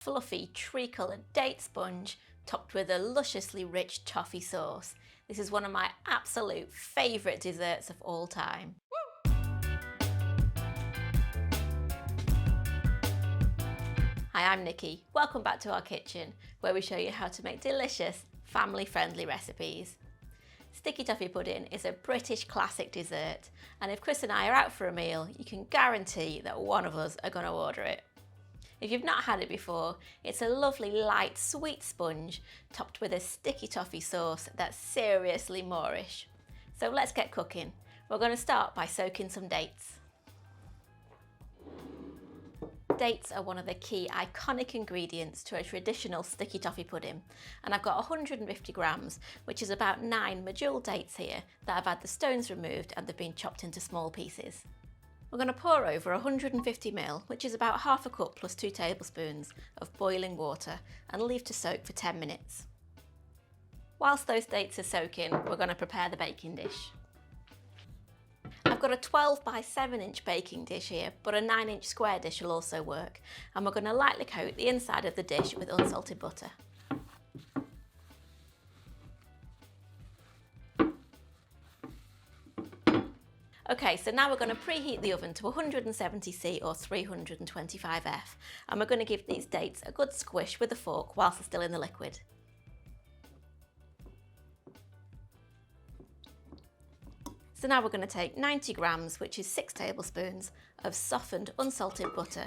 fluffy treacle and date sponge topped with a lusciously rich toffee sauce. This is one of my absolute favourite desserts of all time. Hi, I'm Nikki. Welcome back to our kitchen, where we show you how to make delicious, family-friendly recipes. Sticky toffee pudding is a British classic dessert, and if Chris and I are out for a meal, you can guarantee that one of us are going to order it. If you've not had it before, it's a lovely light sweet sponge topped with a sticky toffee sauce that's seriously Moorish. So let's get cooking. We're going to start by soaking some dates. Dates are one of the key iconic ingredients to a traditional sticky toffee pudding, and I've got 150 grams, which is about 9 Medjool dates here that I've had the stones removed and they've been chopped into small pieces. We're going to pour over 150 ml, which is about half a cup plus 2 tablespoons of boiling water, and leave to soak for 10 minutes. Whilst those dates are soaking, we're going to prepare the baking dish. I've got a 12 by 7 inch baking dish here, but a 9 inch square dish will also work, and we're going to lightly coat the inside of the dish with unsalted butter. Okay, so now we're going to preheat the oven to 170C or 325F, and we're going to give these dates a good squish with a fork whilst they're still in the liquid. So now we're going to take 90 grams, which is 6 tablespoons, of softened unsalted butter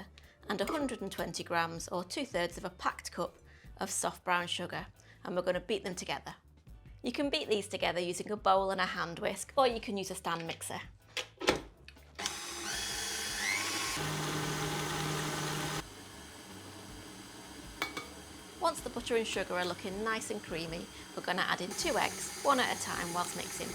and 120 grams or 2/3 of a packed cup of soft brown sugar, and we're going to beat them together. You can beat these together using a bowl and a hand whisk, or you can use a stand mixer. Once the butter and sugar are looking nice and creamy, we're going to add in 2 eggs, one at a time whilst mixing.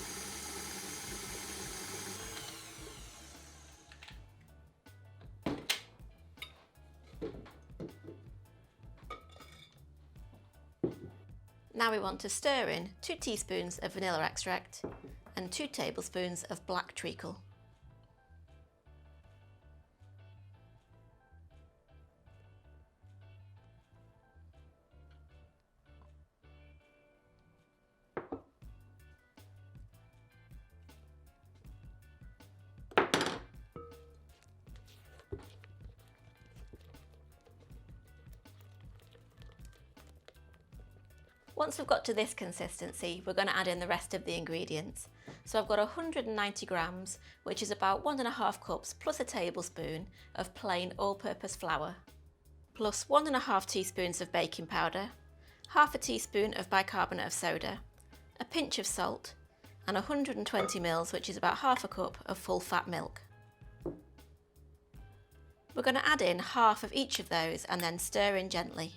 Now we want to stir in 2 teaspoons of vanilla extract and 2 tablespoons of black treacle. Once we've got to this consistency, we're going to add in the rest of the ingredients. So I've got 190 grams, which is about 1.5 cups plus a tablespoon of plain all-purpose flour, plus 1.5 teaspoons of baking powder, half a teaspoon of bicarbonate of soda, a pinch of salt, and 120 ml, which is about half a cup of full fat milk. We're going to add in half of each of those and then stir in gently.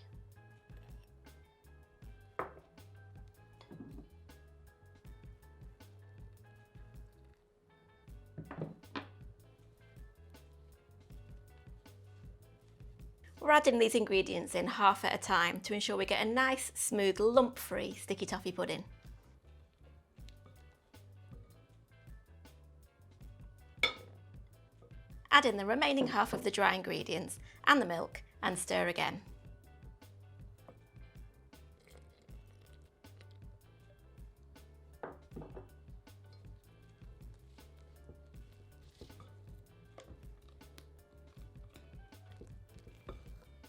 We're adding these ingredients in half at a time to ensure we get a nice, smooth, lump-free sticky toffee pudding. Add in the remaining half of the dry ingredients and the milk and stir again.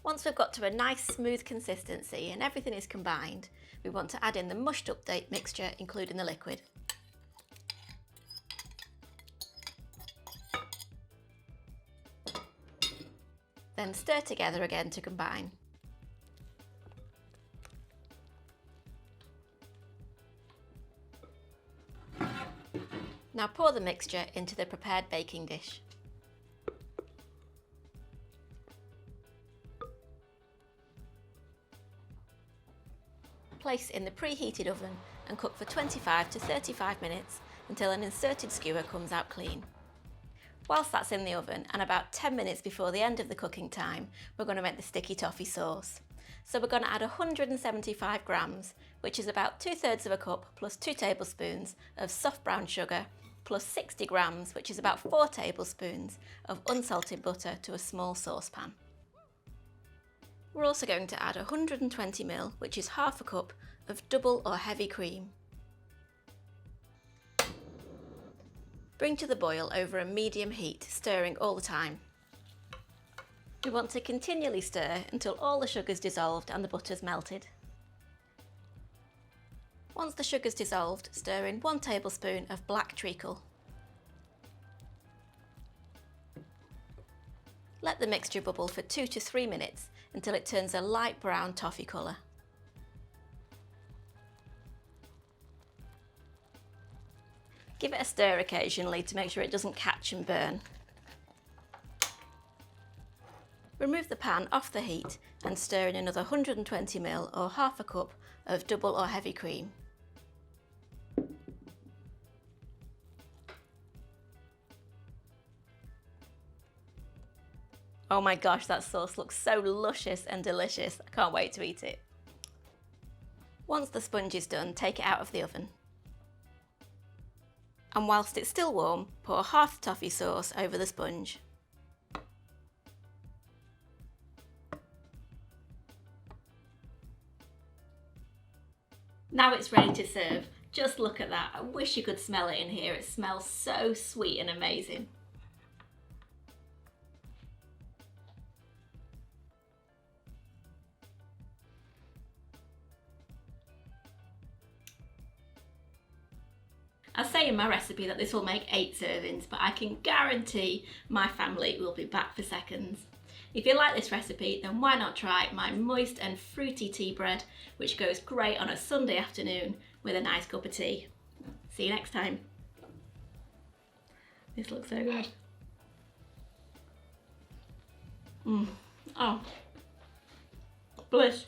Once we've got to a nice smooth consistency and everything is combined, we want to add in the mushed up date mixture, including the liquid. Then stir together again to combine. Now pour the mixture into the prepared baking dish. Place in the preheated oven and cook for 25 to 35 minutes until an inserted skewer comes out clean. Whilst that's in the oven, and about 10 minutes before the end of the cooking time, we're going to make the sticky toffee sauce. So we're going to add 175 grams, which is about 2/3 of a cup plus 2 tablespoons of soft brown sugar, plus 60 grams, which is about 4 tablespoons of unsalted butter to a small saucepan. We're also going to add 120 ml, which is half a cup, of double or heavy cream. Bring to the boil over a medium heat, stirring all the time. We want to continually stir until all the sugar's dissolved and the butter's melted. Once the sugar's dissolved, stir in 1 tablespoon of black treacle. Let the mixture bubble for 2 to 3 minutes until it turns a light brown toffee colour. Give it a stir occasionally to make sure it doesn't catch and burn. Remove the pan off the heat and stir in another 120 ml or half a cup of double or heavy cream. Oh my gosh, that sauce looks so luscious and delicious. I can't wait to eat it. Once the sponge is done, take it out of the oven. And whilst it's still warm, pour half the toffee sauce over the sponge. Now it's ready to serve. Just look at that. I wish you could smell it in here. It smells so sweet and amazing. I say in my recipe that this will make 8 servings, but I can guarantee my family will be back for seconds. If you like this recipe, then why not try my moist and fruity tea bread, which goes great on a Sunday afternoon with a nice cup of tea. See you next time. This looks so good. Oh, bliss.